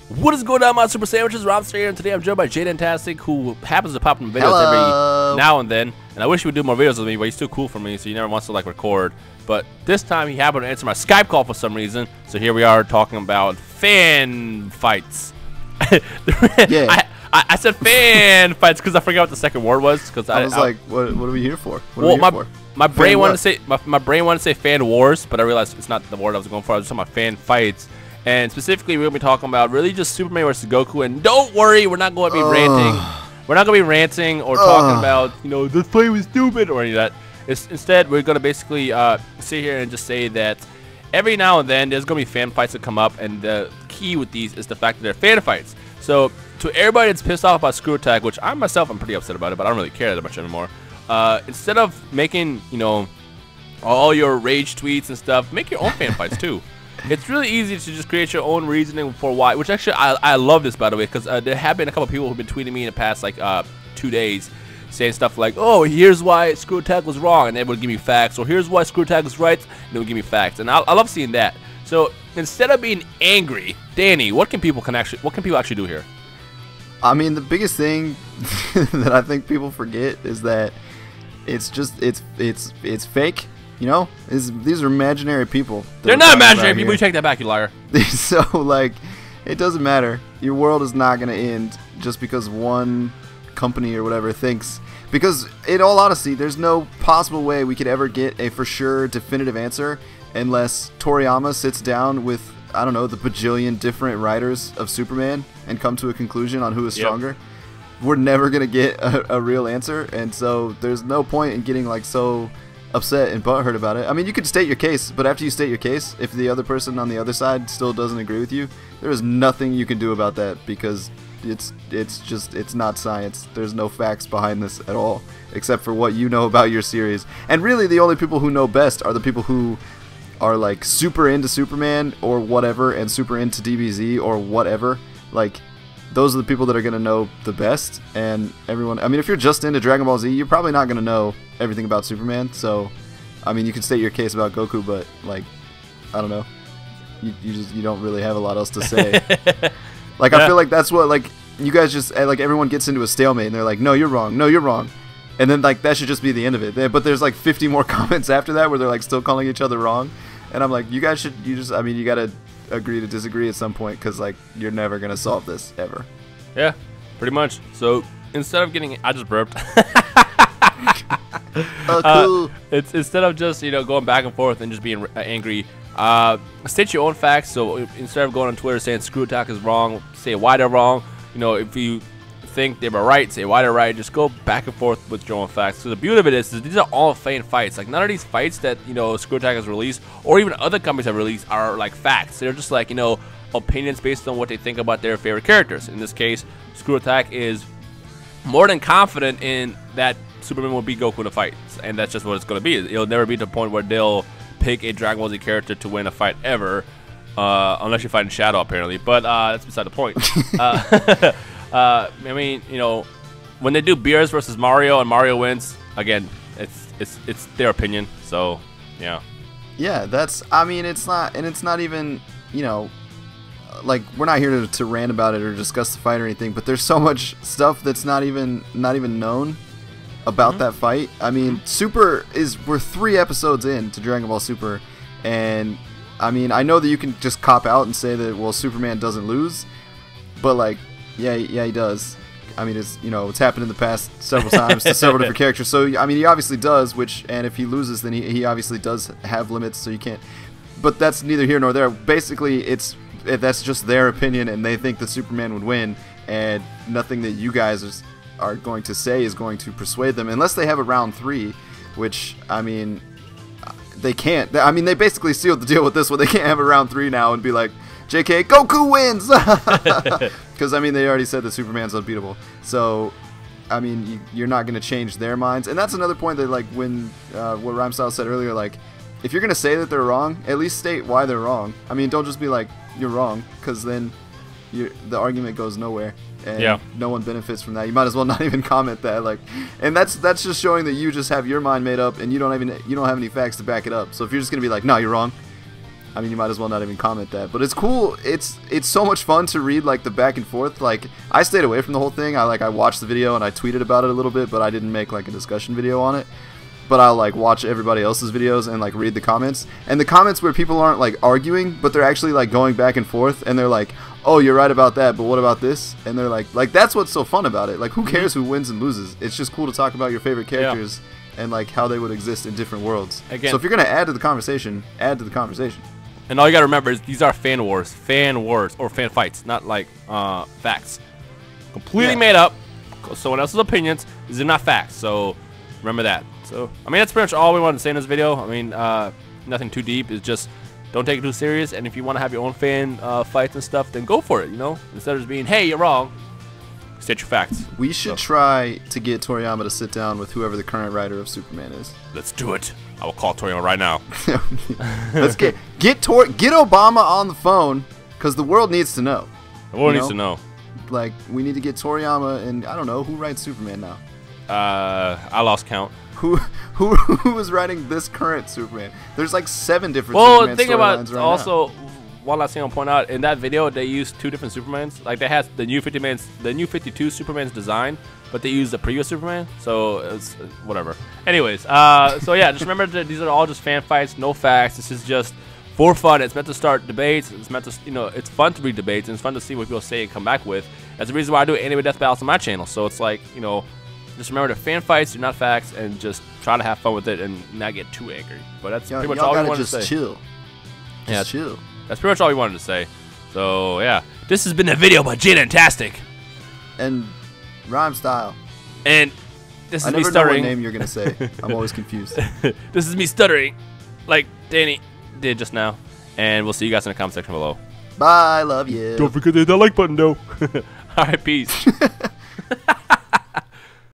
What is going on, my super sandwiches? Rhymestyle here, and today I'm joined by Jadentastic, who happens to pop in videos every now and then. And I wish he would do more videos with me, but he's too cool for me, so he never wants to like record. But this time he happened to answer my Skype call for some reason, so here we are talking about fan fights. Yeah. I said fan fights because I forgot what the second word was. Because I was like, what are we here for? My brain wanted to say my brain wanted to say fan wars, but I realized it's not the word I was going for. I was just talking about fan fights. And specifically, we're going to be talking about really just Superman versus Goku. And don't worry, we're not going to be ranting. We're not going to be ranting or talking about, you know, this fight was stupid or any of that. Instead, we're going to basically sit here and just say that every now and then, there's going to be fan fights that come up. And the key with these is the fact that they're fan fights. So, to everybody that's pissed off about ScrewAttack, which I myself am pretty upset about it, but I don't really care that much anymore. Instead of making, you know, all your rage tweets and stuff, make your own fan fights too. It's really easy to just create your own reasoning for why, which actually I love this, by the way, because there have been a couple of people who've been tweeting me in the past like 2 days saying stuff like, oh, here's why ScrewAttack was wrong, and they would give me facts, or here's why ScrewAttack was right, and they would give me facts, and I love seeing that. So instead of being angry, Danny, what can people actually do here? I mean, the biggest thing that I think people forget is that it's fake. You know, these are imaginary people. They're not imaginary people. You take that back, you liar. So, like, it doesn't matter. Your world is not going to end just because one company or whatever thinks. Because, in all honesty, there's no possible way we could ever get a for sure definitive answer unless Toriyama sits down with, I don't know, the bajillion different writers of Superman and come to a conclusion on who is stronger. We're never going to get a real answer. And so, there's no point in getting, like, so upset and butthurt about it. I mean, you could state your case, but after you state your case, if the other person on the other side still doesn't agree with you, there is nothing you can do about that because it's not science. There's no facts behind this at all, except for what you know about your series. And really, the only people who know best are the people who are like super into Superman or whatever, and super into DBZ or whatever. Like, those are the people that are going to know the best, and everyone, I mean, if you're just into Dragon Ball Z, you're probably not going to know everything about Superman, so, I mean, you can state your case about Goku, but, like, I don't know, you don't really have a lot else to say. Like, I feel like that's what, like, you guys just, like, everyone gets into a stalemate, and they're like, no, you're wrong, no, you're wrong, and then, like, that should just be the end of it, but there's, like, 50 more comments after that where they're, like, still calling each other wrong, and I'm like, you guys should, I mean, you gotta agree to disagree at some point, because like you're never gonna solve this ever. Yeah, pretty much. So instead of getting, I just burped. Cool. It's instead of just, you know, going back and forth and just being angry, state your own facts. So instead of going on Twitter saying ScrewAttack is wrong, say why they're wrong. You know, if you think they were right, say why they're right. Just go back and forth with your own facts. So the beauty of it is these are all fan fights. Like, none of these fights that, you know, ScrewAttack has released or even other companies have released are like facts. They're just like, you know, opinions based on what they think about their favorite characters. In this case, ScrewAttack is more than confident in that Superman will beat Goku in a fight, and that's just what it's going to be. It'll never be to the point where they'll pick a Dragon Ball Z character to win a fight ever, unless you're fighting Shadow, apparently. But that's beside the point. I mean, you know, when they do Beerus versus Mario and Mario wins, again, it's their opinion. So, yeah. Yeah, that's, I mean, it's not even, you know, like, we're not here to rant about it or discuss the fight or anything, but there's so much stuff that's not even known about that fight. I mean, we're 3 episodes in to Dragon Ball Super, and I mean, I know that you can just cop out and say that, well, Superman doesn't lose, but like, yeah, he does. I mean, it's, you know, it's happened in the past several times to several different characters. So, I mean, he obviously does, and if he loses, then he obviously does have limits, so you can't. But that's neither here nor there. Basically, that's just their opinion, and they think that Superman would win, and nothing that you guys are going to say is going to persuade them, unless they have a round 3, which, I mean, they can't. I mean, they basically sealed the deal with this one. They can't have a round 3 now and be like, JK, Goku wins! Because, I mean, they already said that Superman's unbeatable. So, I mean, you're not going to change their minds. And that's another point that, like, when what Rhymestyle said earlier, like, if you're going to say that they're wrong, at least state why they're wrong. I mean, don't just be like, you're wrong, because then the argument goes nowhere. And no one benefits from that. You might as well not even comment that. Like, and that's just showing that you just have your mind made up, and you don't have any facts to back it up. So if you're just going to be like, no, you're wrong, I mean, you might as well not even comment that. But it's cool. It's so much fun to read like the back and forth. Like I stayed away from the whole thing. I watched the video and I tweeted about it a little bit, but I didn't make like a discussion video on it. But I'll like watch everybody else's videos and like read the comments. And the comments where people aren't like arguing, but they're actually like going back and forth, and they're like, "Oh, you're right about that, but what about this?" And they're like that's what's so fun about it. Like, who cares who wins and loses? It's just cool to talk about your favorite characters and like how they would exist in different worlds. Again, so if you're gonna add to the conversation, add to the conversation. And all you gotta remember is these are fan wars or fan fights, not like facts. Completely made up. Someone else's opinions. These are not facts. So remember that. So, I mean, that's pretty much all we wanted to say in this video. I mean, nothing too deep. It's just don't take it too serious. And if you want to have your own fan fights and stuff, then go for it, you know? Instead of just being, hey, you're wrong, state your facts. We should try to get Toriyama to sit down with whoever the current writer of Superman is. Let's do it. I will call Toriyama right now. Let's get Obama on the phone, because the world needs to know. The world needs to know. Like, we need to get Toriyama, and I don't know, who writes Superman now? I lost count. Who is writing this current Superman? There's like 7 different Superman think about right also now. One last thing I'll point out, in that video they used 2 different Supermans. Like, they had the new 52 Superman's design, but they used the previous Superman, so it's whatever. Anyways, so yeah, just remember that these are all just fan fights, no facts. This is just for fun. It's meant to start debates. It's meant to, you know, it's fun to read debates, and it's fun to see what people say and come back with. That's the reason why I do anime death battles on my channel. So it's like, you know, just remember the fan fights, they're not facts, and just try to have fun with it and not get too angry. But that's pretty much all we wanted to say. Chill. Just chill. That's pretty much all we wanted to say. So yeah, this has been a video by Jane-Tastic and Rhymestyle. And this is me stuttering. I never know what name you're gonna say. I'm always confused. This is me stuttering, like Danny did just now. And we'll see you guys in the comment section below. Bye. Love you. Don't forget to hit that like button, though. All right, peace.